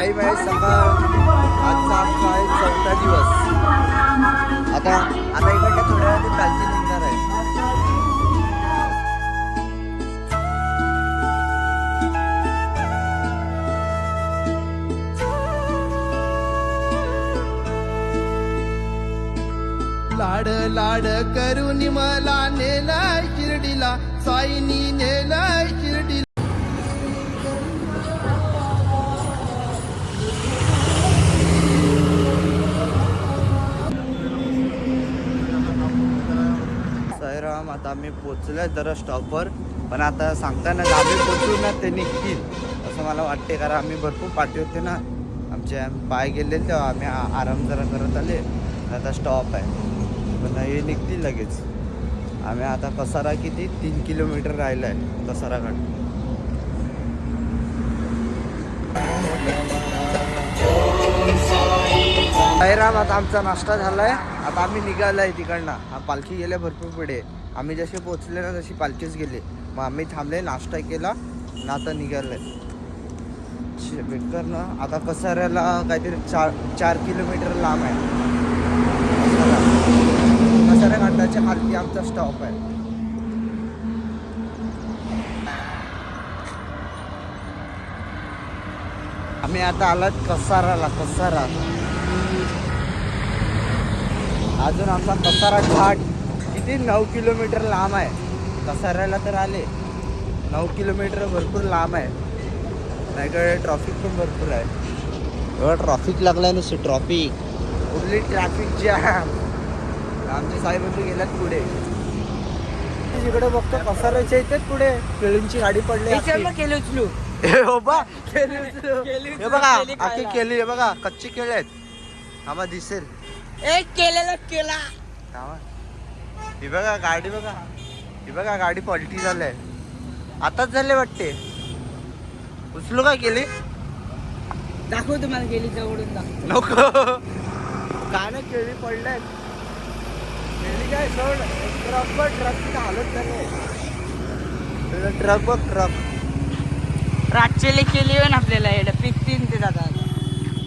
Time आहे सकाळ. आजचा आमचा आहे 4था दिवस. आता इकडे थोड्या वेळात पालखी निघणार आहे. लाड लाड करून मला नेलाय शिर्डीला, साईनी नेलाय शिर्डीला. साईराम, आता आम्ही पोचलोय जरा स्टॉपवर. पण आता सांगताना आम्ही पोचू ना ते निघतील असं मला वाटते, कारण आम्ही भरपूर पाठी होते ना आमचे. पाय गेले तेव्हा आम्ही आराम जरा करत आले. आता स्टॉप आहे पण हे निघतील लगेच. आम्ही आता कसारा किती 3 किलोमीटर राहिलं आहे कसारा घाट. साईराम, आता आमचा नाश्ता झालाय. आता आम्ही निघालाय तिकडनं. पालखी गेल्या भरपूर पुढे. आम्ही जसे पोचले ना तशी पालखीच गेले. मग आम्ही थांबले, नाश्ता केला ना आता निघालंय बेकर ना. आता कसाऱ्याला काहीतरी 4 किलोमीटर लांब आहे. कसारा घाटाच्या खालती आमचा स्टॉप आहे. आम्ही आता आलात कसाराला. कसारा अजून आमचा कसारा घाट किती 9 किलोमीटर लांब आहे. कसाऱ्याला तर आले 9 किलोमीटर, भरपूर लांब आहे. माझ्याकडे ट्रॉफिक पण भरपूर आहे. एवढं ट्रॉफिक लागलाय नुसती ट्रॉफिक. कुठली ट्रॅफिक जॅम. आमचे साईबंधू गेल्यात पुढे. जिकडे बघतो कसाऱ्याच्या इथेच पुढे केळींची गाडी पडली. हे बघा आखी केली. हे बघा कच्ची केळी आहेत. आम्हा दिसेल एक केलेला केला. ही बघा गाडी. बघा ही बघा गाडी पलटी झालंय. आताच झाले वाटते. उचलू का केली? दाखव तुम्हाला केली जवळून दाखव. नको काय ना केळी पडल्यात. केळी काय सोड. ट्रकची हालत झाली. ट्रक बघ ट्रक. रातचेले केली ना आपल्याला एवढं पिकतीन ते दादा.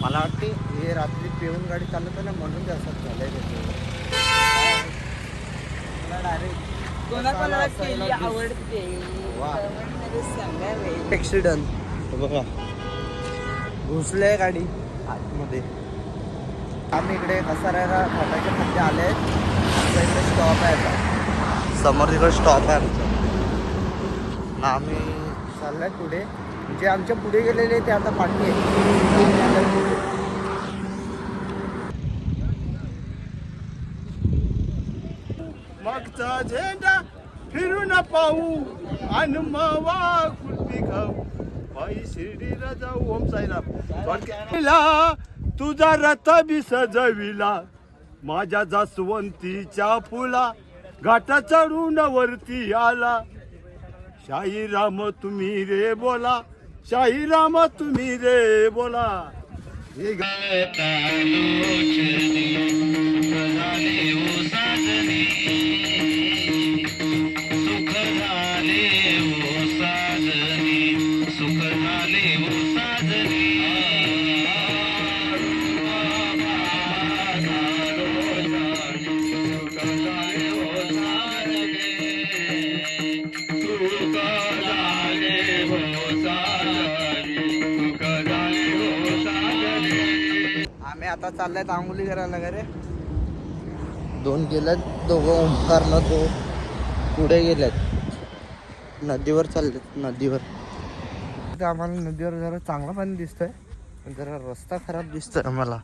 मला वाटते हे रात्री पिऊन गाडी चालवतो ना म्हणून ते असं झालंय. डायरेक्ट कोणाकोणाला केली आवडते ऍक्सिडेंट बघा. घुसले गाडी आतमध्ये. आम्ही इकडे कसाऱ्याला घाटाच्या खाली आले आहेत. आमच्या इकडे स्टॉप आहे आता. समोर तिकडे स्टॉप आहे आमचा. आम्ही चाललोय पुढे. जे आमच्या पुढे गेलेले ते आता पाठी आहे. मागचा झेंडा फिरून पाहू आणि मावा कुल्फी खाऊ. पायी शिर्डीला जाऊ. ओम साईराम. तुझा रथ बी सजविला माझ्या जास्वंतीच्या फुला. घाटा चढून वरती आला. शाही राम तुम्ही रे बोला. शाही राम तुम्ही रे बोला. हे आम्ही आता चाललाय आंघोळी करायला घरे. 2 गेल्यात. दोघं ओंकारला तो पुढे गेल्यात. नदीवर चाललेत. नदीवर आम्हाला नदीवर जरा चांगला पाणी दिसतंय. जरा रस्ता खराब दिसतोय आम्हाला.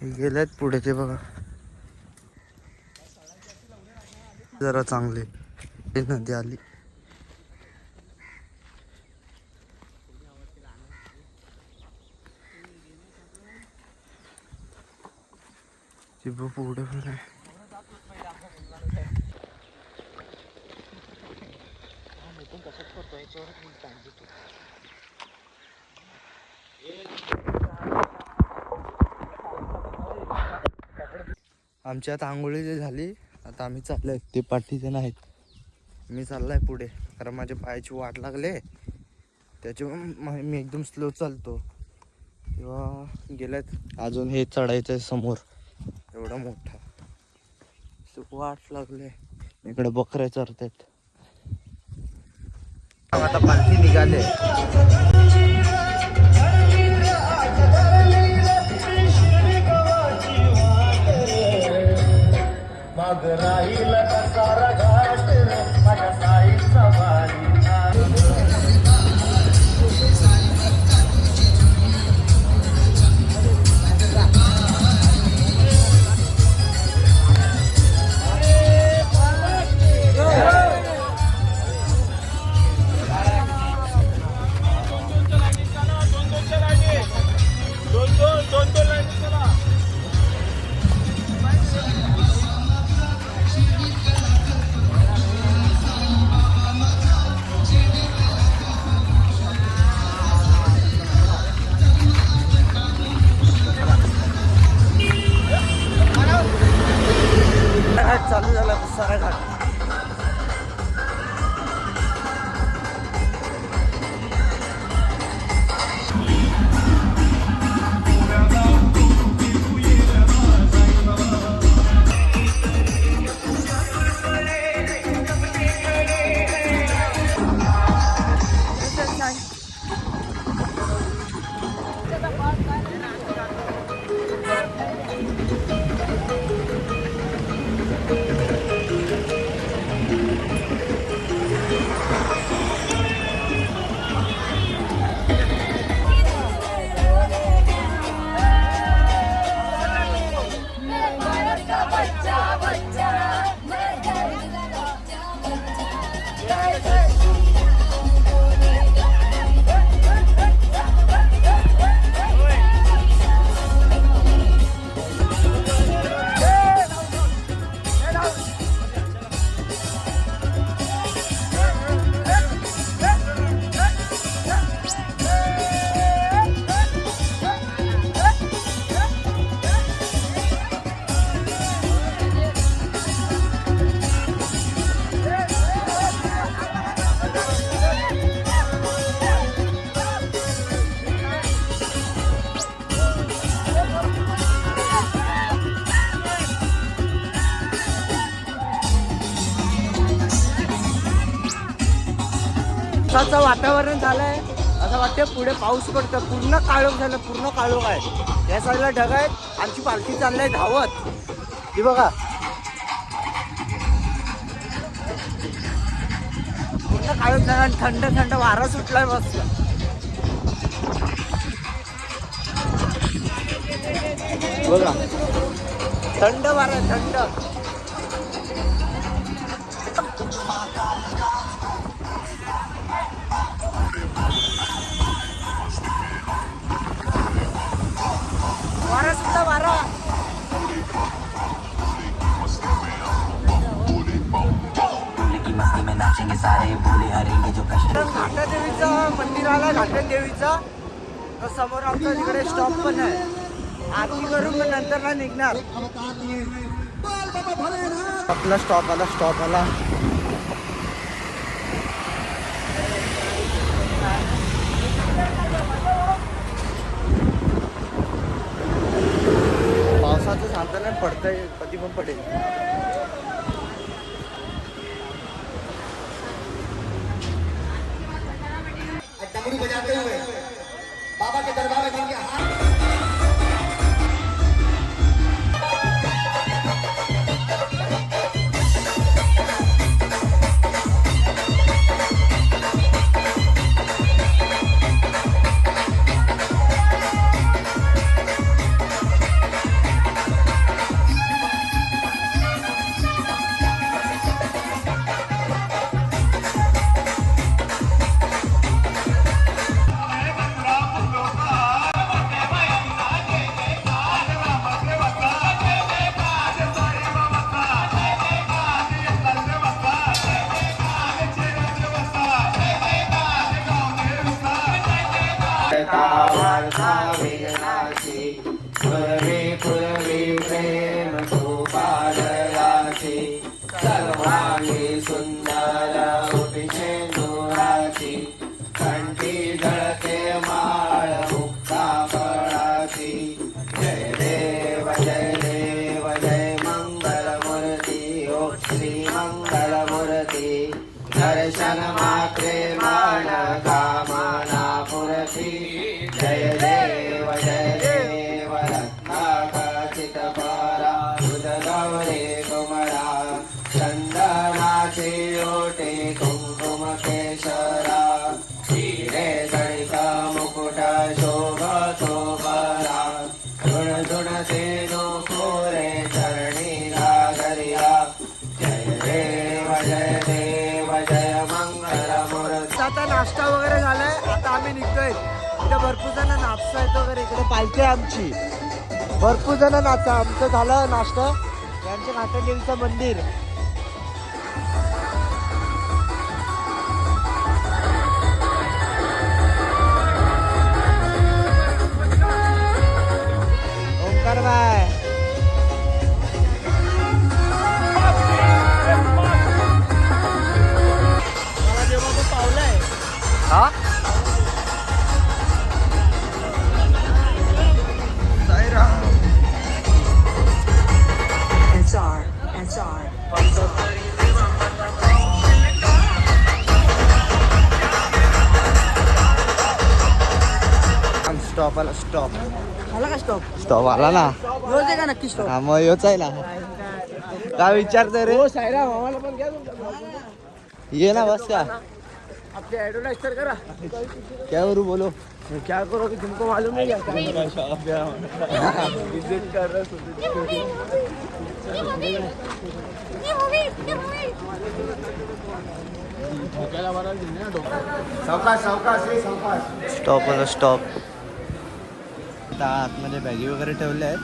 हे गेल्यात पुढे ते बघा. जरा चांगले नदी आली. पुढे पण आहे. आमची आता आंघोळी झाली. आता आम्ही चाललोय. ते पाठीचे नाहीत. मी चाललाय पुढे कारण माझ्या पायाची वाट लागले. त्याच्यामुळे मी एकदम स्लो चालतो. तेव्हा गेल्यात अजून हे चढायचं आहे समोर एवढा मोठा. वाट लागले. इकडे बकऱ्या चरतात. आता पालखी निघाले. मग राहील सारा घाट माझ्या साईचा वारी. चालू झाला सारा घाट. पावसाचं वातावरण झालंय. असं वाटतं पुढे पाऊस पडतं. पूर्ण काळोख झालं. पूर्ण काळोख आहे. या साईडला ढग आहेत. आमची पालखी चाललंय धावत. ही बघा पूर्ण काळोख झाला. थंड थंड वारा सुटलाय मस्त. बघा थंड वारा थंड. वारा सुद्धा वारा. घाटादेवीचं मंदिर आलं. घाटादेवीचं समोर आमचा तिकडे स्टॉप पण आहे. आरती करून पण नंतर ना निघणार. आपला स्टॉप आला. स्टॉप आला. पावसाचं सांगता नाही पडतंय. कधी पण पडेल. डमरू बजाते हुए बाबा के दरबार में बन के प्रेम सर्वांगी सुंदर उपिषे कंठी जय देव रत्नाखचित पारा तुझ गौरे कुमरा चंदनाचे ओटे कुंकुम केशरा हिरे जडित मुकुट शोभतो बरा झुण झुण तेनो कोरे चरणी घागरिया जय देव जय मंगल मूर्ती. आता नाश्ता वगैरे झालाय, आता आम्ही निघतोय. इथे भरपूर जण नाचतायत वगैरे, इकडे पालखी आहे आमची, भरपूर जण नाचता. आमचं झालं नाश्ता. यांचं नाट्यदेवीचं मंदिर. ओंकार बाय हा SR. स्टॉप आला. स्टॉप आला का स्टॉप? स्टॉप आला ना. रोज आहे का नक्की स्टॉप? हा मग योच आहे ना. काय विचारतोय रे? ये ना बस का आपली ऍडव्हर्टाइज तर करा. क्या करू बोलो. क्या करो की तुमको मालूम नहीं क्या विजिट कर रहा सावकाश सावकाश स्टॉप आला. स्टॉप. आता आतमध्ये बॅगी वगैरे ठेवल्या आहेत.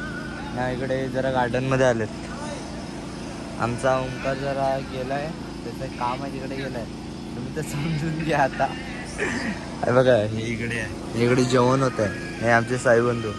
ह्या इकडे जरा गार्डनमध्ये आलेत. आमचा ओंकार जरा गेलाय, त्याचं काम आहे तिकडे गेलाय. तुम्ही तर समजून घ्या आता. हे बघा हे इकडे आहे, इकडे जेवण होत आहे. हे आमचे साईबंधू.